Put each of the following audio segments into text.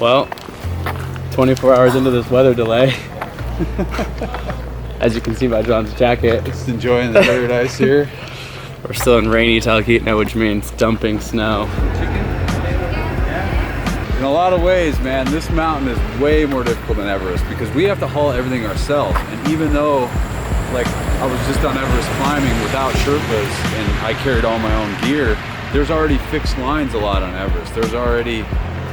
Well, 24 hours into this weather delay. As you can see by John's jacket. Just enjoying the paradise here. We're still in rainy Talkeetna, which means dumping snow. In a lot of ways, man, this mountain is way more difficult than Everest because we have to haul everything ourselves. And even though, like, I was just on Everest climbing without Sherpas and I carried all my own gear, there's already fixed lines a lot on Everest. There's already,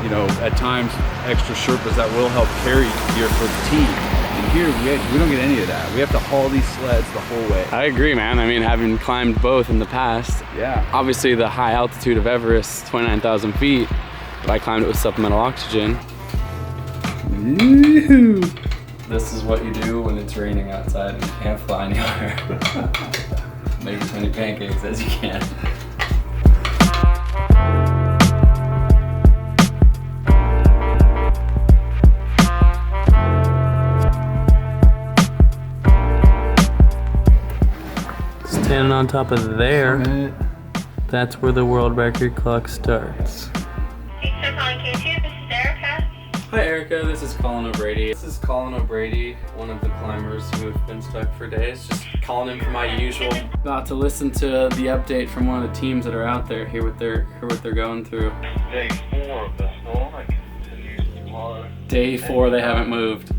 you know, at times extra Sherpas that will help carry gear for the team. And here we don't get any of that. We have to haul these sleds the whole way. I agree, man. I mean, having climbed both in the past, yeah. Obviously the high altitude of Everest, 29,000 feet, but I climbed it with supplemental oxygen. Woo-hoo. This is what you do when it's raining outside and you can't fly anywhere. Make as many pancakes as you can. Standing on top of there, that's where the world record clock starts. Thanks for calling K2. This is Erica. Hi Erica, this is Colin O'Brady. This is Colin O'Brady, one of the climbers who have been stuck for days. Just calling in for my usual. About to listen to the update from one of the teams that are out there, hear what they're going through. Day 4 of the storm, it continues tomorrow. Day 4, they haven't moved.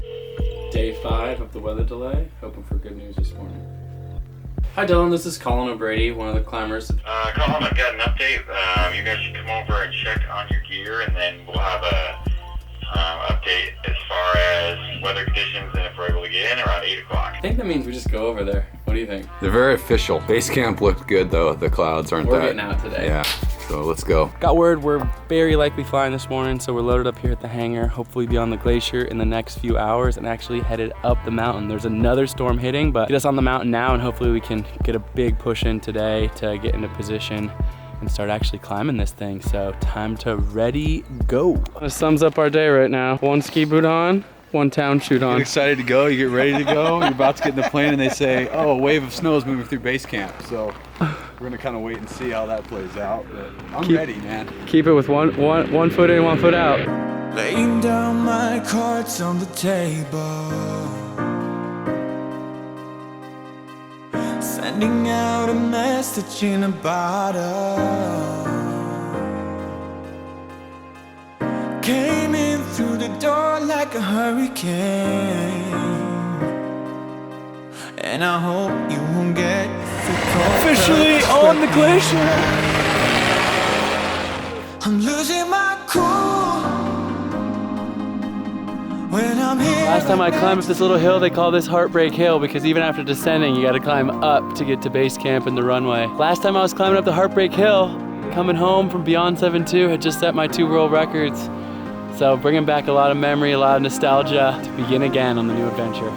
Day 5 of the weather delay. Hoping for good news this morning. Hi Dylan, this is Colin O'Brady, one of the climbers. Colin, I've got an update. You guys should come over and check on your gear, and then we'll have a update as far as weather conditions and if we're able to get in around 8 o'clock. I think that means we just go over there. What do you think? They're very official. Base camp looked good though. The clouds aren't We're getting out today. Yeah, so let's go. Got word we're very likely flying this morning, so we're loaded up here at the hangar, hopefully be on the glacier in the next few hours and actually headed up the mountain. There's another storm hitting, but get us on the mountain now and hopefully we can get a big push in today to get into position and start actually climbing this thing. So time to ready, go. This sums up our day right now. 1 ski boot on, 1 town shoot on. You get excited to go, you get ready to go, you're about to get in the plane and they say, oh, a wave of snow is moving through base camp. So we're gonna kind of wait and see how that plays out, but I'm ready, man. Keep it with one foot in, 1 foot out. Laying down my cards on the table, sending out a message in a bottle. Came in through the door like a hurricane, and I hope you won't get officially on the glacier. I'm losing my cool when I'm here. Last time I climbed up this little hill, they call this Heartbreak Hill because even after descending, you gotta climb up to get to base camp and the runway. Last time I was climbing up the Heartbreak Hill, coming home from Beyond 7.2, had just set my 2 world records. So bringing back a lot of memory, a lot of nostalgia to begin again on the new adventure.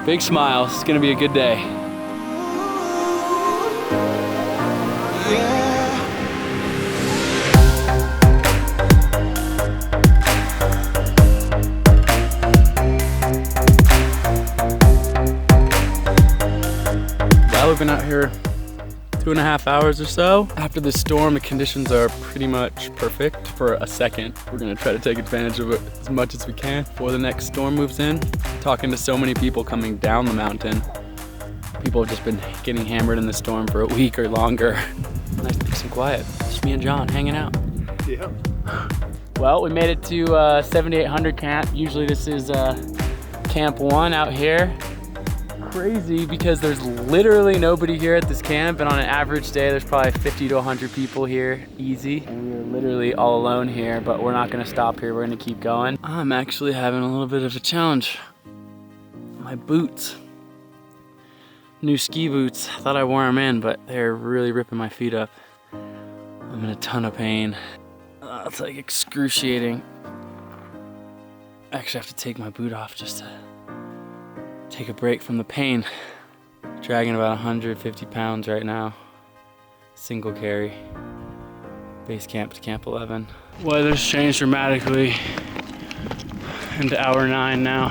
Big smiles, it's gonna be a good day. Well, we've been out here 2.5 hours or so. After the storm, the conditions are pretty much perfect for a second. We're gonna try to take advantage of it as much as we can before the next storm moves in. Talking to so many people coming down the mountain. People have just been getting hammered in the storm for a week or longer. Nice peace and quiet. Just me and John hanging out. Yeah. Well, we made it to 7800 camp. Usually this is camp 1 out here. Crazy because there's literally nobody here at this camp, and on an average day there's probably 50 to 100 people here, easy. And we're literally all alone here, but we're not gonna stop here, we're gonna keep going. I'm actually having a little bit of a challenge. My boots. New ski boots. I thought I wore them in, but they're really ripping my feet up. I'm in a ton of pain. It's like excruciating. I actually have to take my boot off just to take a break from the pain. Dragging about 150 pounds right now. Single carry. Base camp to camp 11. Weather's changed dramatically into hour 9 now.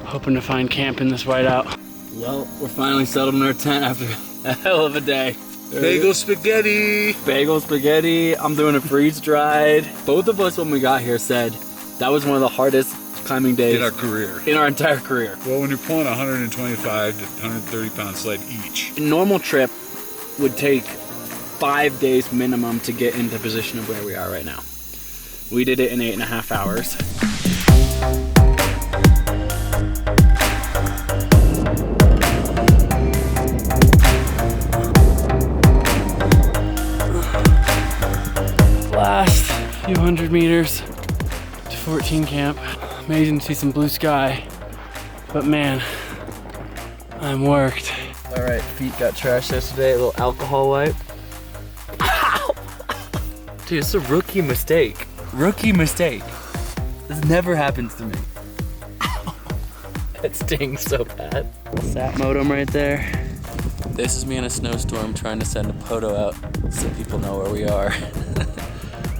Hoping to find camp in this whiteout. Well, we're finally settled in our tent after a hell of a day. Bagel spaghetti. Bagel spaghetti. I'm doing a freeze dried. Both of us when we got here said that was one of the hardest climbing days In our career. in our entire career. Well, when you're pulling 125 to 130 pound sled each. A normal trip would take 5 days minimum to get into position of where we are right now. We did it in 8.5 hours. Last few hundred meters to 14 camp. Amazing to see some blue sky, but man, I'm worked. All right, feet got trashed yesterday, a little alcohol wipe. Ow! Dude, it's a rookie mistake. Rookie mistake. This never happens to me. That stings so bad. Sat modem right there. This is me in a snowstorm trying to send a photo out so people know where we are.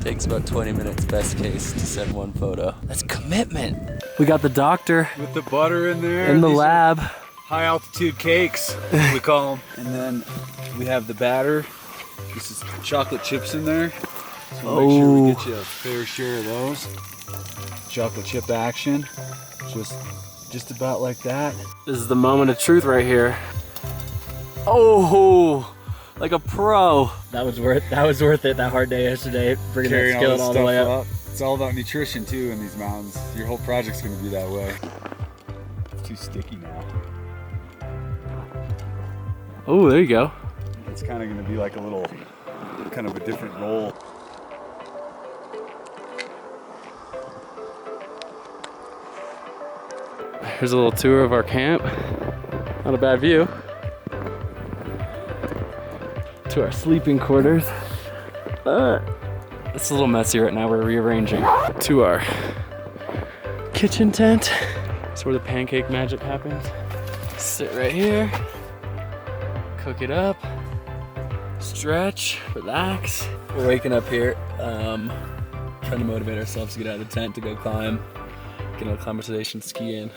Takes about 20 minutes, best case, to send one photo. That's commitment. We got the doctor With the butter in there. in the These are lab. high altitude cakes, we call them. And then we have the batter. This is chocolate chips in there. So make sure we get you a fair share of those. Chocolate chip action. Just about like that. This is the moment of truth right here. Oh, like a pro. That was worth it. That hard day yesterday, bringing that Carrying skillet this all the way up. It's all about nutrition too in these mountains. Your whole project's gonna be that way. It's too sticky now. Oh, there you go. It's kind of gonna be like a little, kind of a different roll. Here's a little tour of our camp. Not a bad view. To our sleeping quarters. It's a little messy right now, we're rearranging. To our kitchen tent. That's where the pancake magic happens. Sit right here, cook it up, stretch, relax. We're waking up here, trying to motivate ourselves to get out of the tent to go climb, get an acclimatization ski in.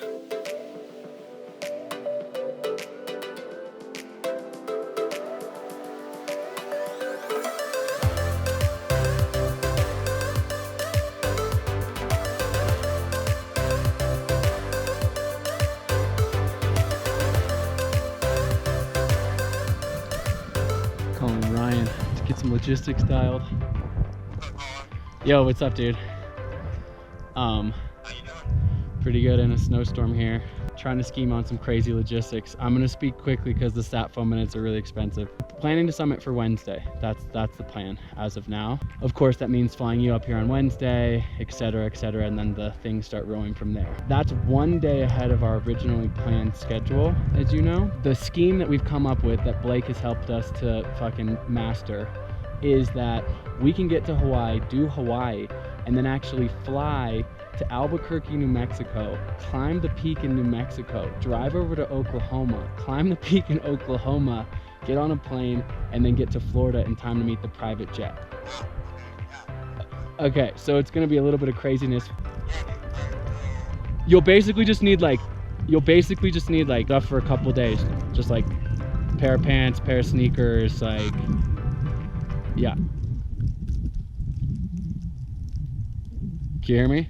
Calling Ryan to get some logistics dialed. Yo, what's up, dude? How you doing? Pretty good in a snowstorm here. Trying to scheme on some crazy logistics. I'm gonna speak quickly because the sat phone minutes are really expensive. Planning to summit for Wednesday. That's the plan as of now. Of course, that means flying you up here on Wednesday, etc., and then the things start rolling from there. That's 1 day ahead of our originally planned schedule, as you know. The scheme that we've come up with that Blake has helped us to fucking master is that we can get to Hawaii, do Hawaii, and then actually fly to Albuquerque, New Mexico, climb the peak in New Mexico, drive over to Oklahoma, climb the peak in Oklahoma, get on a plane, and then get to Florida in time to meet the private jet. Okay, so it's gonna be a little bit of craziness. You'll basically just need like stuff for a couple days. Just like a pair of pants, pair of sneakers, like, yeah. Can you hear me?